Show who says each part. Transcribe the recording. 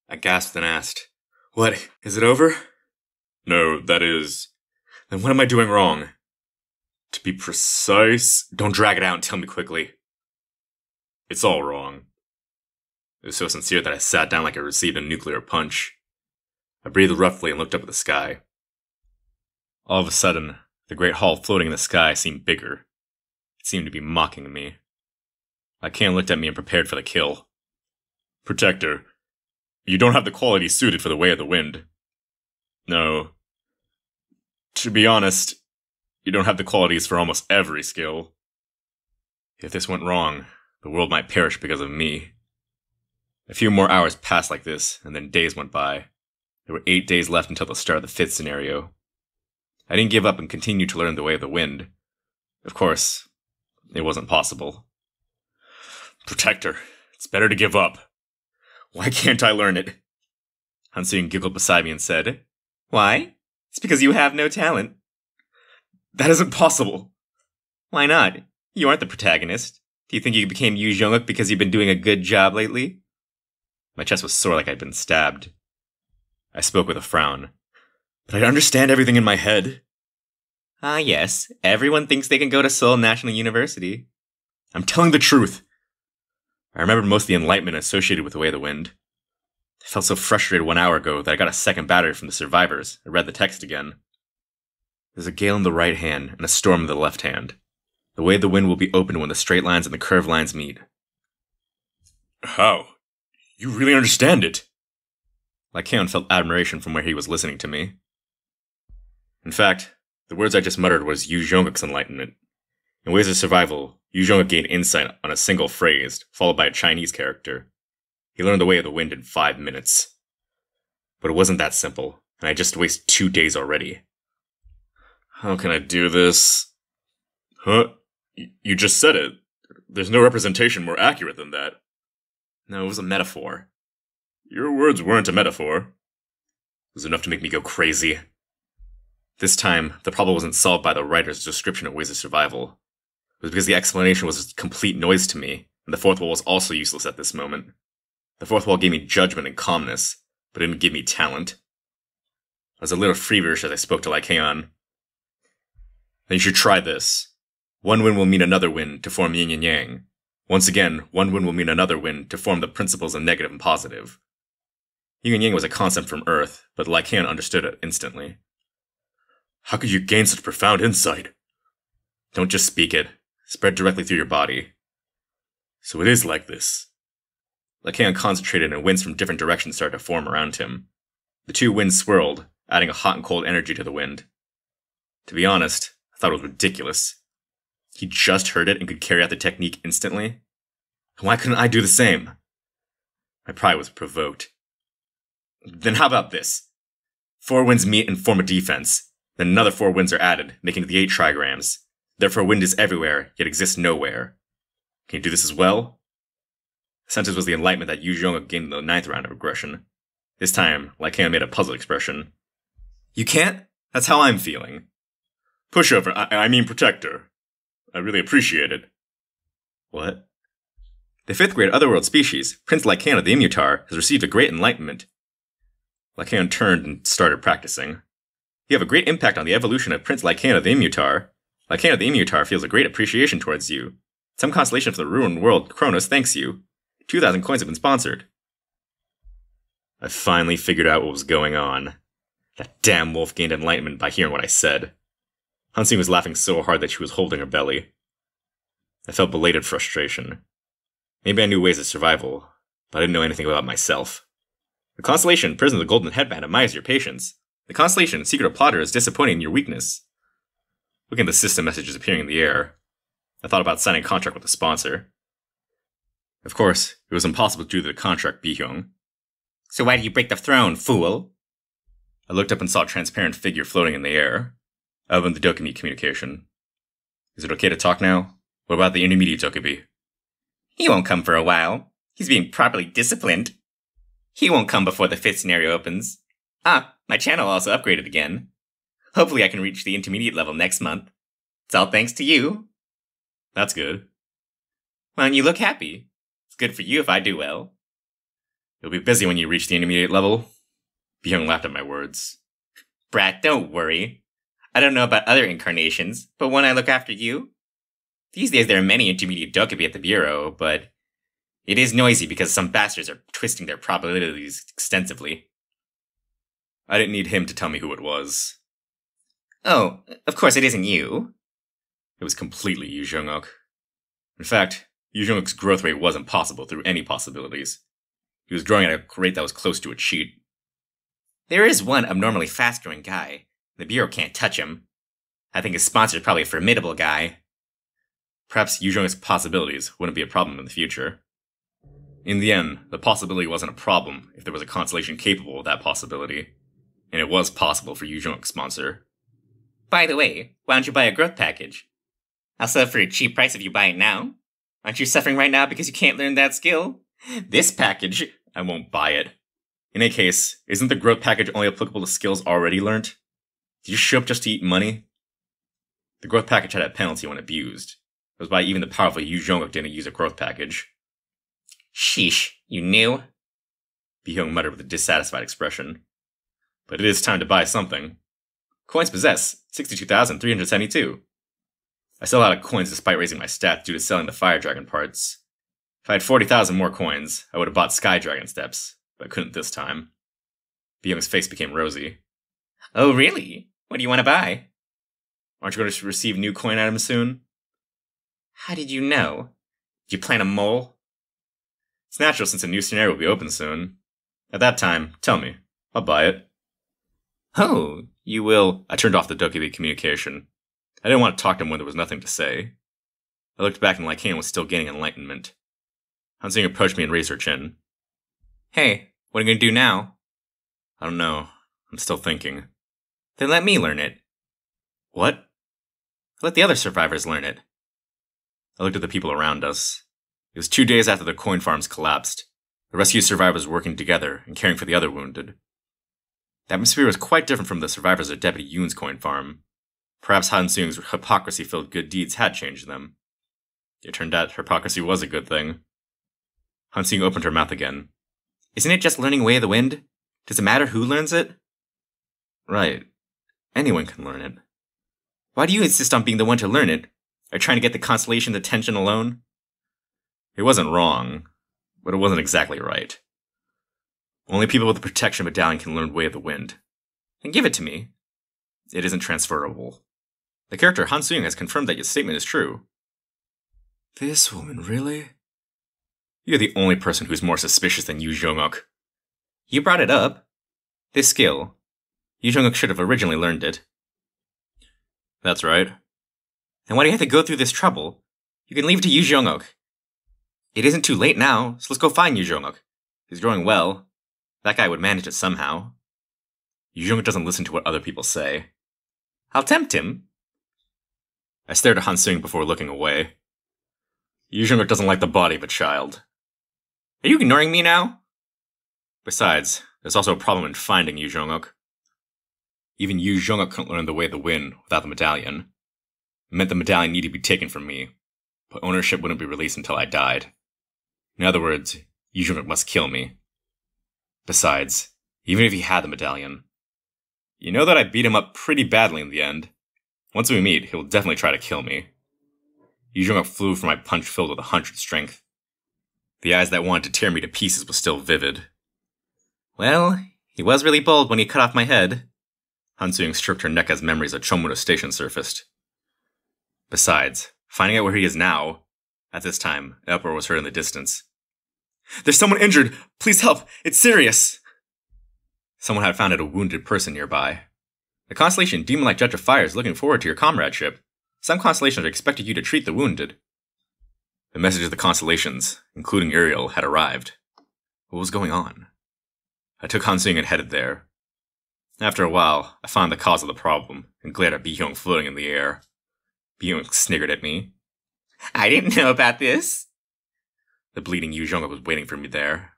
Speaker 1: I gasped and asked, "What, is it over?" "No, that is." "Then what am I doing wrong?" "To be precise, don't drag it out and tell me quickly." "It's all wrong." It was so sincere that I sat down like I received a nuclear punch. I breathed roughly and looked up at the sky. All of a sudden, the great hall floating in the sky seemed bigger. It seemed to be mocking me. Lycan looked at me and prepared for the kill. "Protector, you don't have the qualities suited for the way of the wind." "No. To be honest, you don't have the qualities for almost every skill. If this went wrong, the world might perish because of me." A few more hours passed like this, and then days went by. There were 8 days left until the start of the 5th scenario. I didn't give up and continued to learn the way of the wind. Of course, it wasn't possible. "Protector, it's better to give up. Why can't I learn it?" Hansun giggled beside me and said,
Speaker 2: "Why? It's because you have no talent."
Speaker 1: "That isn't possible."
Speaker 2: "Why not? You aren't the protagonist. Do you think you became Yu Jonguk because you've been doing a good job lately?"
Speaker 1: My chest was sore like I'd been stabbed. I spoke with a frown. "But I understand everything in my head."
Speaker 2: "Ah, yes. Everyone thinks they can go to Seoul National University."
Speaker 1: "I'm telling the truth." I remembered most of the enlightenment associated with the way of the wind. I felt so frustrated 1 hour ago that I got a second battery from the survivors and read the text again. "There's a gale in the right hand and a storm in the left hand. The way of the wind will be open when the straight lines and the curved lines meet." "How? You really understand it?" Lycan felt admiration from where he was listening to me. In fact, the words I just muttered was Yu Jonguk's enlightenment. In Ways of Survival, Yu Jonguk gained insight on a single phrase, followed by a Chinese character. He learned the way of the wind in 5 minutes. But it wasn't that simple, and I just wasted 2 days already. "How can I do this?" "Huh? You just said it. There's no representation more accurate than that." "No, it was a metaphor." "Your words weren't a metaphor." It was enough to make me go crazy. This time, the problem wasn't solved by the writer's description of Ways of Survival. It was because the explanation was complete noise to me, and the fourth wall was also useless at this moment. The fourth wall gave me judgment and calmness, but didn't give me talent. I was a little feverish as I spoke to Lycaon. "Then you should try this. One wind will meet another wind to form yin and yang. Once again, one wind will meet another wind to form the principles of negative and positive." Yin and yang was a concept from Earth, but Lycaon understood it instantly. "How could you gain such profound insight?" "Don't just speak it. Spread directly through your body." "So it is like this." Lycaon concentrated and winds from different directions started to form around him. The two winds swirled, adding a hot and cold energy to the wind. To be honest, I thought it was ridiculous. He just heard it and could carry out the technique instantly. Why couldn't I do the same? My pride was provoked. "Then how about this? 4 winds meet and form a defense. Then another 4 winds are added, making the 8 trigrams. Therefore wind is everywhere, yet exists nowhere. Can you do this as well?" The sentence was the enlightenment that Yu Jonguk gained in the 9th round of aggression. This time, Lycaon made a puzzled expression. "You can't? That's how I'm feeling." "Pushover, I mean protector. I really appreciate it." "What?" "The 5th grade otherworld species, Prince Lycaon of the Immutar, has received a great enlightenment." Lycaon turned and started practicing. "You have a great impact on the evolution of Prince Lycaon of the Immutar. Lycaon of the Immutar feels a great appreciation towards you. Some constellation for the ruined world, Kronos, thanks you. 2,000 coins have been sponsored." I finally figured out what was going on. That damn wolf gained enlightenment by hearing what I said. Hansun was laughing so hard that she was holding her belly. I felt belated frustration. Maybe I knew Ways of Survival, but I didn't know anything about myself. The constellation, Prison of the Golden Headband, admires your patience. The constellation, Secret of Plotter, is disappointed in your weakness. Looking at the system messages appearing in the air, I thought about signing a contract with the sponsor. Of course, it was impossible to do the contract, Bi-hyung.
Speaker 2: "So why do you break the throne, fool?"
Speaker 1: I looked up and saw a transparent figure floating in the air. I opened the Dokumi communication. "Is it okay to talk now? What about the intermediate Dokubi?"
Speaker 2: "He won't come for a while. He's being properly disciplined. He won't come before the 5th scenario opens. Ah, my channel also upgraded again. Hopefully I can reach the intermediate level next month. It's all thanks to you."
Speaker 1: "That's good."
Speaker 2: "Well, and you look happy. It's good for you if I do well."
Speaker 1: You'll be busy when you reach the intermediate level. Byung laughed at my words.
Speaker 2: Brat, don't worry. I don't know about other incarnations, but when I look after you... These days there are many intermediate Dokubi at the Bureau, but it is noisy because some bastards are twisting their probabilities extensively.
Speaker 1: I didn't need him to tell me who it was.
Speaker 2: Oh, of course it isn't you.
Speaker 1: It was completely Yu Jung-ok. In fact, Yu Jung-ok's growth rate wasn't possible through any possibilities. He was growing at a rate that was close to a cheat.
Speaker 2: There is one abnormally fast-growing guy. The Bureau can't touch him. I think his sponsor is probably a formidable guy.
Speaker 1: Perhaps Yu Jung-ok's possibilities wouldn't be a problem in the future. In the end, the possibility wasn't a problem if there was a constellation capable of that possibility. And it was possible for Yu Jung-ok's sponsor.
Speaker 2: By the way, why don't you buy a growth package? I'll sell it for a cheap price if you buy it now. Aren't you suffering right now because you can't learn that skill? This package...
Speaker 1: I won't buy it. In any case, isn't the growth package only applicable to skills already learned? Did you show up just to eat money? The growth package had a penalty when abused. It was why even the powerful Yu Jung-ok didn't use a growth package.
Speaker 2: Sheesh, you knew?
Speaker 1: Byung muttered with a dissatisfied expression. But it is time to buy something. Coins possess 62,372. I sell out of coins despite raising my stats due to selling the Fire Dragon parts. If I had 40,000 more coins, I would have bought Sky Dragon steps, but I couldn't this time. Byung's face became rosy.
Speaker 2: Oh, really? What do you want to buy?
Speaker 1: Aren't you going to receive new coin items soon?
Speaker 2: How did you know? Did you plant a mole?
Speaker 1: It's natural since a new scenario will be open soon. At that time, tell me. I'll buy it.
Speaker 2: Oh, you will...
Speaker 1: I turned off the Dokubi communication. I didn't want to talk to him when there was nothing to say. I looked back and Lycaon was still gaining enlightenment. Hansing approached me and raised her chin.
Speaker 2: Hey, what are you going to do now?
Speaker 1: I don't know. I'm still thinking.
Speaker 2: Then let me learn it.
Speaker 1: What?
Speaker 2: Let the other survivors learn it.
Speaker 1: I looked at the people around us. It was 2 days after the coin farms collapsed. The rescue survivors were working together and caring for the other wounded. The atmosphere was quite different from the survivors of Deputy Yoon's coin farm. Perhaps Han Seung's hypocrisy-filled good deeds had changed them. It turned out hypocrisy was a good thing. Han Seung opened her mouth again.
Speaker 2: Isn't it just learning Way of the Wind? Does it matter who learns it?
Speaker 1: Right. Anyone can learn it.
Speaker 2: Why do you insist on being the one to learn it? Are you trying to get the constellation's attention alone?
Speaker 1: It wasn't wrong, but it wasn't exactly right. Only people with the protection medallion can learn Way of the Wind.
Speaker 2: Then give it to me.
Speaker 1: It isn't transferable. The character Han Seung has confirmed that your statement is true. This woman, really? You're the only person who's more suspicious than Yu Jung-ok.
Speaker 2: You brought it up. This skill. Yu Jung-ok should have originally learned it.
Speaker 1: That's right.
Speaker 2: Then why do you have to go through this trouble? You can leave it to Yu Jung-ok. It isn't too late now, so let's go find Yu Jung-ok. He's growing well. That guy would manage it somehow.
Speaker 1: Yu Jung-ok doesn't listen to what other people say.
Speaker 2: I'll tempt him.
Speaker 1: I stared at Han Seung before looking away. Yu Jung-ok doesn't like the body of a child.
Speaker 2: Are you ignoring me now?
Speaker 1: Besides, there's also a problem in finding Yu Jung-ok. Even Yu Jung-ok couldn't learn the Way of the Wind without the medallion. It meant the medallion needed to be taken from me, but ownership wouldn't be released until I died. In other words, Yu Jung-ok must kill me. Besides, even if he had the medallion, you know that I beat him up pretty badly in the end. Once we meet, he'll definitely try to kill me. Yu Jung-ok flew for my punch filled with 100 strength. The eyes that wanted to tear me to pieces were still vivid.
Speaker 2: Well, he was really bold when he cut off my head.
Speaker 1: Han Seung stroked her neck as memories of Chomuno Station surfaced. Besides, finding out where he is now, at this time, an uproar was heard in the distance. There's someone injured! Please help! It's serious! Someone had found a wounded person nearby. The constellation Demon-like Judge of Fire is looking forward to your comradeship. Some constellations are expecting you to treat the wounded. The message of the constellations, including Uriel, had arrived. What was going on? I took Han Seung and headed there. After a while, I found the cause of the problem and glared at Byung floating in the air. Byung sniggered at me.
Speaker 2: I didn't know about this.
Speaker 1: The bleeding Yu Jung-ok was waiting for me there.